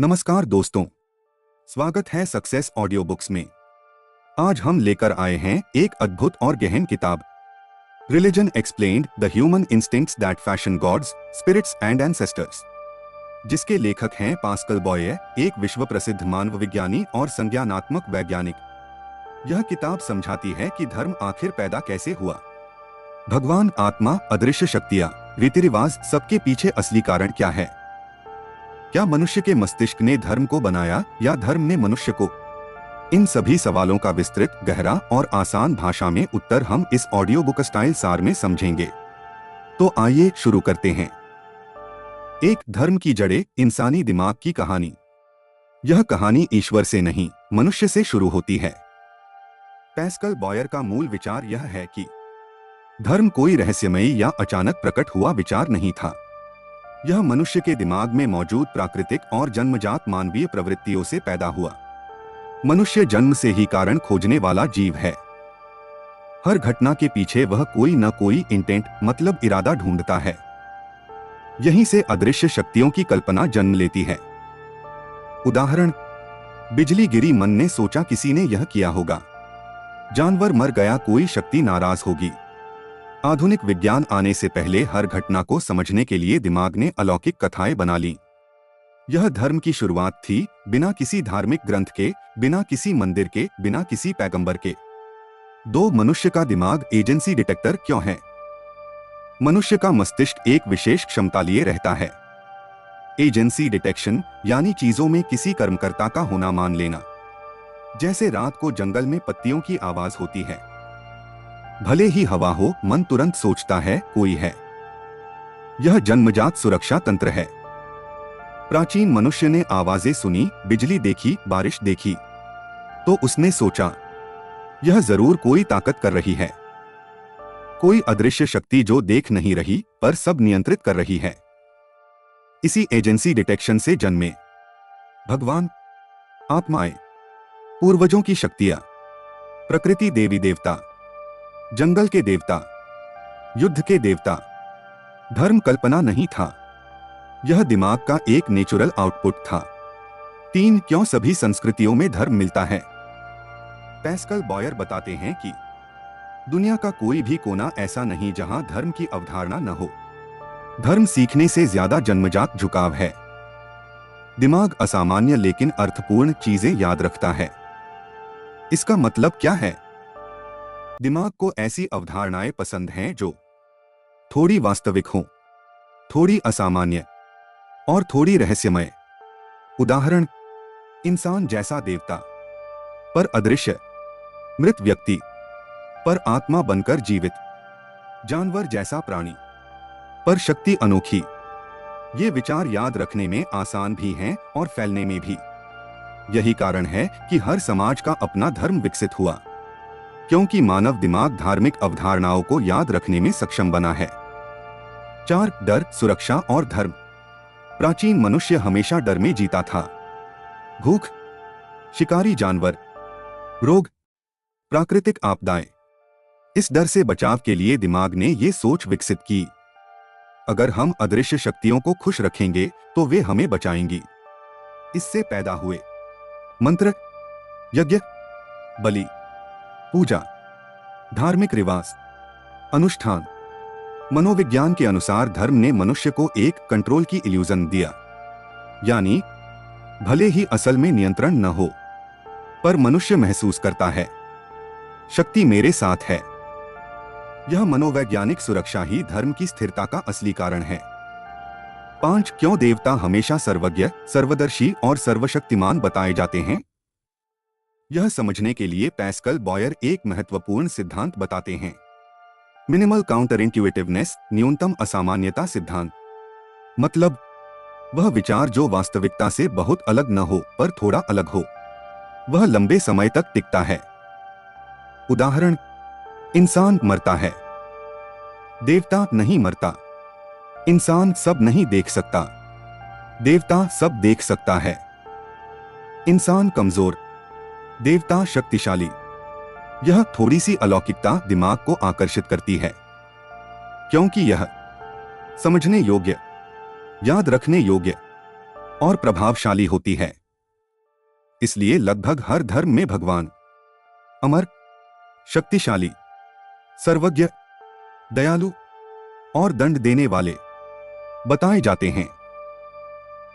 नमस्कार दोस्तों, स्वागत है सक्सेस ऑडियो बुक्स में। आज हम लेकर आए हैं एक अद्भुत और गहन किताब, religion explained: the human instincts that fashion gods, spirits and ancestors, जिसके लेखक हैं पास्कल बॉयर, एक विश्व प्रसिद्ध मानव विज्ञानी और संज्ञानात्मक वैज्ञानिक। यह किताब समझाती है कि धर्म आखिर पैदा कैसे हुआ। भगवान, आत्मा, अदृश्य शक्तियाँ, रीति रिवाज, सबके पीछे असली कारण क्या है? क्या मनुष्य के मस्तिष्क ने धर्म को बनाया या धर्म ने मनुष्य को? इन सभी सवालों का विस्तृत, गहरा और आसान भाषा में उत्तर हम इस ऑडियो बुक स्टाइल सार में समझेंगे। तो आइए शुरू करते हैं। एक धर्म की जड़ें, इंसानी दिमाग की कहानी। यह कहानी ईश्वर से नहीं, मनुष्य से शुरू होती है। पास्कल बॉयर का मूल विचार यह है कि धर्म कोई रहस्यमयी या अचानक प्रकट हुआ विचार नहीं था। यह मनुष्य के दिमाग में मौजूद प्राकृतिक और जन्मजात मानवीय प्रवृत्तियों से पैदा हुआ। मनुष्य जन्म से ही कारण खोजने वाला जीव है। हर घटना के पीछे वह कोई न कोई इंटेंट, मतलब इरादा ढूंढता है। यहीं से अदृश्य शक्तियों की कल्पना जन्म लेती है। उदाहरण: बिजली गिरी, मन ने सोचा किसी ने यह किया होगा। जानवर मर गया, कोई शक्ति नाराज होगी। आधुनिक विज्ञान आने से पहले हर घटना को समझने के लिए दिमाग ने अलौकिक कथाएं बना ली। यह धर्म की शुरुआत थी, बिना किसी धार्मिक ग्रंथ के, बिना किसी मंदिर के, बिना किसी पैगंबर के। दो, मनुष्य का दिमाग एजेंसी डिटेक्टर क्यों है? मनुष्य का मस्तिष्क एक विशेष क्षमता लिए रहता है, एजेंसी डिटेक्शन, यानी चीजों में किसी कर्मकर्ता का होना मान लेना। जैसे रात को जंगल में पत्तियों की आवाज होती है, भले ही हवा हो, मन तुरंत सोचता है कोई है। यह जन्मजात सुरक्षा तंत्र है। प्राचीन मनुष्य ने आवाजें सुनी, बिजली देखी, बारिश देखी, तो उसने सोचा यह जरूर कोई ताकत कर रही है, कोई अदृश्य शक्ति जो देख नहीं रही पर सब नियंत्रित कर रही है। इसी एजेंसी डिटेक्शन से जन्मे भगवान, आत्माएं, पूर्वजों की शक्तियां, प्रकृति, देवी देवता, जंगल के देवता, युद्ध के देवता। धर्म कल्पना नहीं था, यह दिमाग का एक नेचुरल आउटपुट था। 3, क्यों सभी संस्कृतियों में धर्म मिलता है? पास्कल बॉयर बताते हैं कि दुनिया का कोई भी कोना ऐसा नहीं जहां धर्म की अवधारणा न हो। धर्म सीखने से ज्यादा जन्मजात झुकाव है। दिमाग असामान्य लेकिन अर्थपूर्ण चीजें याद रखता है। इसका मतलब क्या है? दिमाग को ऐसी अवधारणाएं पसंद हैं जो थोड़ी वास्तविक हों, थोड़ी असामान्य और थोड़ी रहस्यमय। उदाहरण: इंसान जैसा देवता पर अदृश्य, मृत व्यक्ति पर आत्मा बनकर जीवित, जानवर जैसा प्राणी पर शक्ति अनोखी। ये विचार याद रखने में आसान भी हैं और फैलने में भी। यही कारण है कि हर समाज का अपना धर्म विकसित हुआ, क्योंकि मानव दिमाग धार्मिक अवधारणाओं को याद रखने में सक्षम बना है। 4, डर, सुरक्षा और धर्म। प्राचीन मनुष्य हमेशा डर में जीता था। भूख, शिकारी जानवर, रोग, प्राकृतिक आपदाएं। इस डर से बचाव के लिए दिमाग ने ये सोच विकसित की, अगर हम अदृश्य शक्तियों को खुश रखेंगे तो वे हमें बचाएंगी। इससे पैदा हुए मंत्र, यज्ञ, बलि, पूजा, धार्मिक रिवाज, अनुष्ठान। मनोविज्ञान के अनुसार धर्म ने मनुष्य को एक कंट्रोल की इल्यूजन दिया, यानी भले ही असल में नियंत्रण न हो, पर मनुष्य महसूस करता है शक्ति मेरे साथ है। यह मनोवैज्ञानिक सुरक्षा ही धर्म की स्थिरता का असली कारण है। 5, क्यों देवता हमेशा सर्वज्ञ, सर्वदर्शी और सर्वशक्तिमान बताए जाते हैं? यह समझने के लिए पास्कल बॉयर एक महत्वपूर्ण सिद्धांत बताते हैं, मिनिमल काउंटर इंट्यूटिवनेस, न्यूनतम असामान्यता सिद्धांत। मतलब वह विचार जो वास्तविकता से बहुत अलग न हो पर थोड़ा अलग हो, वह लंबे समय तक टिकता है। उदाहरण: इंसान मरता है, देवता नहीं मरता। इंसान सब नहीं देख सकता, देवता सब देख सकता है। इंसान कमजोर, देवता शक्तिशाली। यह थोड़ी सी अलौकिकता दिमाग को आकर्षित करती है, क्योंकि यह समझने योग्य, याद रखने योग्य और प्रभावशाली होती है। इसलिए लगभग हर धर्म में भगवान अमर, शक्तिशाली, सर्वज्ञ, दयालु और दंड देने वाले बताए जाते हैं।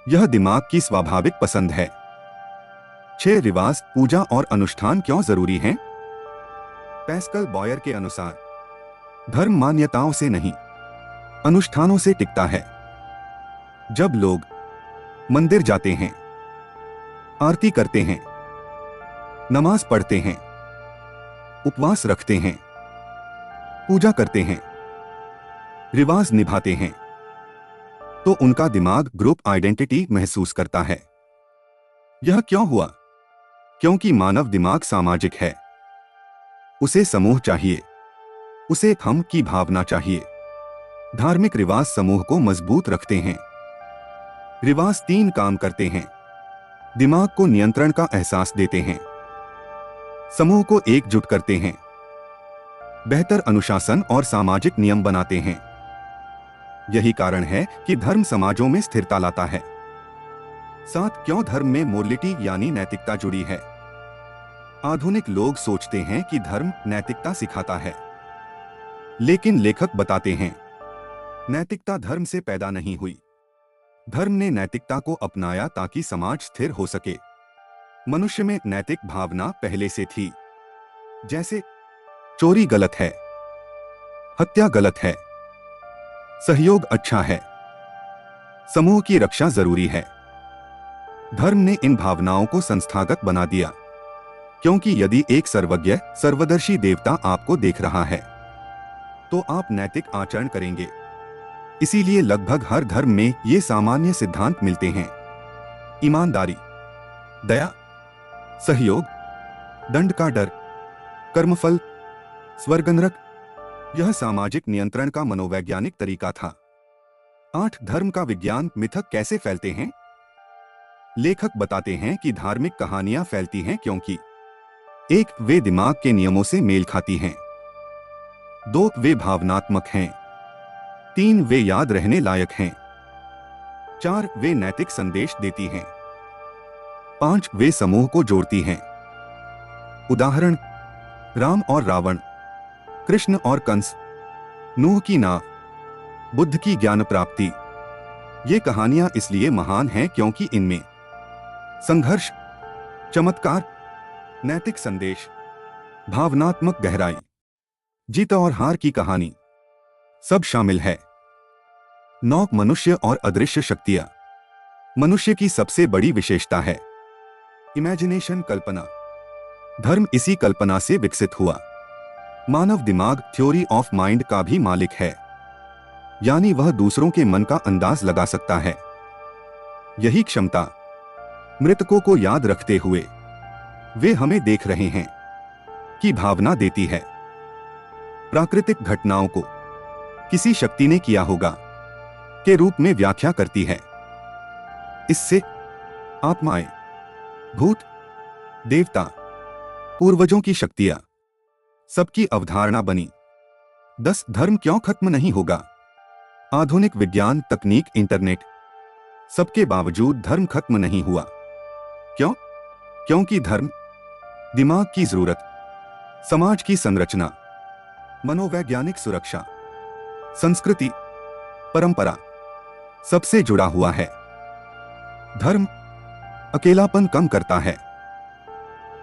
यह दिमाग की स्वाभाविक पसंद है। 6 रिवाज, पूजा और अनुष्ठान क्यों जरूरी हैं? पैस्कल बॉयर के अनुसार धर्म मान्यताओं से नहीं, अनुष्ठानों से टिकता है। जब लोग मंदिर जाते हैं, आरती करते हैं, नमाज पढ़ते हैं, उपवास रखते हैं, पूजा करते हैं, रिवाज निभाते हैं, तो उनका दिमाग ग्रुप आइडेंटिटी महसूस करता है। यह क्यों हुआ? क्योंकि मानव दिमाग सामाजिक है। उसे समूह चाहिए, उसे हम की भावना चाहिए। धार्मिक रिवाज समूह को मजबूत रखते हैं। रिवाज 3 काम करते हैं। दिमाग को नियंत्रण का एहसास देते हैं, समूह को एकजुट करते हैं, बेहतर अनुशासन और सामाजिक नियम बनाते हैं। यही कारण है कि धर्म समाजों में स्थिरता लाता है। 7, क्यों धर्म में मोरलिटी यानी नैतिकता जुड़ी है? आधुनिक लोग सोचते हैं कि धर्म नैतिकता सिखाता है, लेकिन लेखक बताते हैं नैतिकता धर्म से पैदा नहीं हुई। धर्म ने नैतिकता को अपनाया ताकि समाज स्थिर हो सके। मनुष्य में नैतिक भावना पहले से थी, जैसे चोरी गलत है, हत्या गलत है, सहयोग अच्छा है, समूह की रक्षा जरूरी है। धर्म ने इन भावनाओं को संस्थागत बना दिया, क्योंकि यदि एक सर्वज्ञ, सर्वदर्शी देवता आपको देख रहा है, तो आप नैतिक आचरण करेंगे। इसीलिए लगभग हर धर्म में ये सामान्य सिद्धांत मिलते हैं: ईमानदारी, दया, सहयोग, दंड का डर, कर्मफल, स्वर्ग नरक। यह सामाजिक नियंत्रण का मनोवैज्ञानिक तरीका था। 8, धर्म का विज्ञान मिथक कैसे फैलते हैं? लेखक बताते हैं कि धार्मिक कहानियां फैलती हैं क्योंकि 1, वे दिमाग के नियमों से मेल खाती हैं। 2, वे भावनात्मक हैं। 3, वे याद रहने लायक हैं। 4, वे नैतिक संदेश देती हैं। 5, वे समूह को जोड़ती हैं। उदाहरण: राम और रावण, कृष्ण और कंस, नूह की नाव, बुद्ध की ज्ञान प्राप्ति। ये कहानियां इसलिए महान हैं क्योंकि इनमें संघर्ष, चमत्कार, नैतिक संदेश, भावनात्मक गहराई, जीत और हार की कहानी सब शामिल है। 9, मनुष्य और अदृश्य शक्तियां। मनुष्य की सबसे बड़ी विशेषता है इमेजिनेशन, कल्पना। धर्म इसी कल्पना से विकसित हुआ। मानव दिमाग थ्योरी ऑफ माइंड का भी मालिक है, यानी वह दूसरों के मन का अंदाज लगा सकता है। यही क्षमता मृतकों को याद रखते हुए वे हमें देख रहे हैं की भावना देती है। प्राकृतिक घटनाओं को किसी शक्ति ने किया होगा के रूप में व्याख्या करती है। इससे आत्माएं, भूत, देवता, पूर्वजों की शक्तियां सबकी अवधारणा बनी। 10, धर्म क्यों खत्म नहीं होगा? आधुनिक विज्ञान, तकनीक, इंटरनेट सबके बावजूद धर्म खत्म नहीं हुआ। क्यों? क्योंकि धर्म दिमाग की जरूरत, समाज की संरचना, मनोवैज्ञानिक सुरक्षा, संस्कृति, परंपरा सबसे जुड़ा हुआ है। धर्म अकेलापन कम करता है,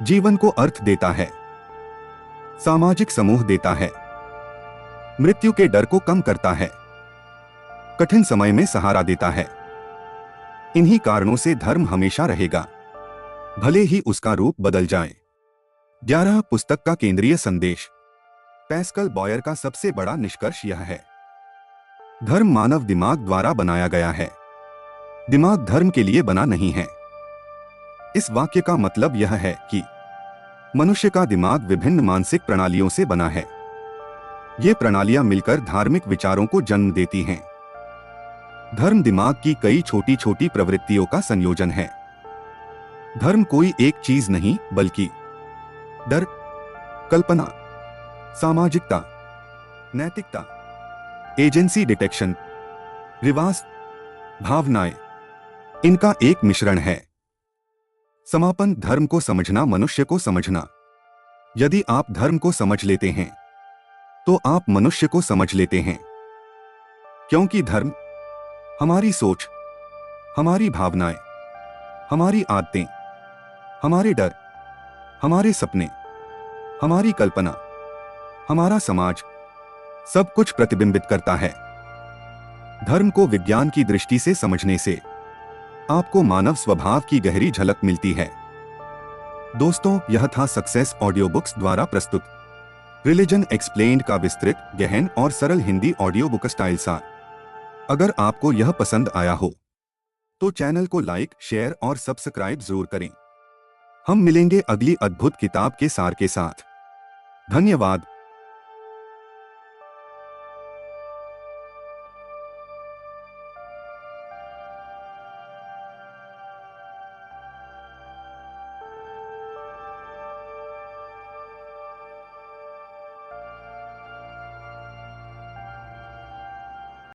जीवन को अर्थ देता है, सामाजिक समूह देता है, मृत्यु के डर को कम करता है, कठिन समय में सहारा देता है। इन्हीं कारणों से धर्म हमेशा रहेगा, भले ही उसका रूप बदल जाए। 11, पुस्तक का केंद्रीय संदेश। पैस्कल बॉयर का सबसे बड़ा निष्कर्ष यह है: धर्म मानव दिमाग द्वारा बनाया गया है, दिमाग धर्म के लिए बना नहीं है। इस वाक्य का मतलब यह है कि मनुष्य का दिमाग विभिन्न मानसिक प्रणालियों से बना है। ये प्रणालियां मिलकर धार्मिक विचारों को जन्म देती हैं। धर्म दिमाग की कई छोटी छोटी प्रवृत्तियों का संयोजन है। धर्म कोई एक चीज नहीं, बल्कि डर, कल्पना, सामाजिकता, नैतिकता, एजेंसी डिटेक्शन, रिवाज, भावनाएं, इनका एक मिश्रण है। समापन, धर्म को समझना, मनुष्य को समझना। यदि आप धर्म को समझ लेते हैं तो आप मनुष्य को समझ लेते हैं, क्योंकि धर्म हमारी सोच, हमारी भावनाएं, हमारी आदतें, हमारे डर, हमारे सपने, हमारी कल्पना, हमारा समाज, सब कुछ प्रतिबिंबित करता है। धर्म को विज्ञान की दृष्टि से समझने से आपको मानव स्वभाव की गहरी झलक मिलती है। दोस्तों, यह था सक्सेस ऑडियो बुक्स द्वारा प्रस्तुत रिलीजन एक्सप्लेन्ड का विस्तृत, गहन और सरल हिंदी ऑडियो बुक स्टाइल सार। अगर आपको यह पसंद आया हो तो चैनल को लाइक, शेयर और सब्सक्राइब जरूर करें। हम मिलेंगे अगली अद्भुत किताब के सार के साथ। धन्यवाद।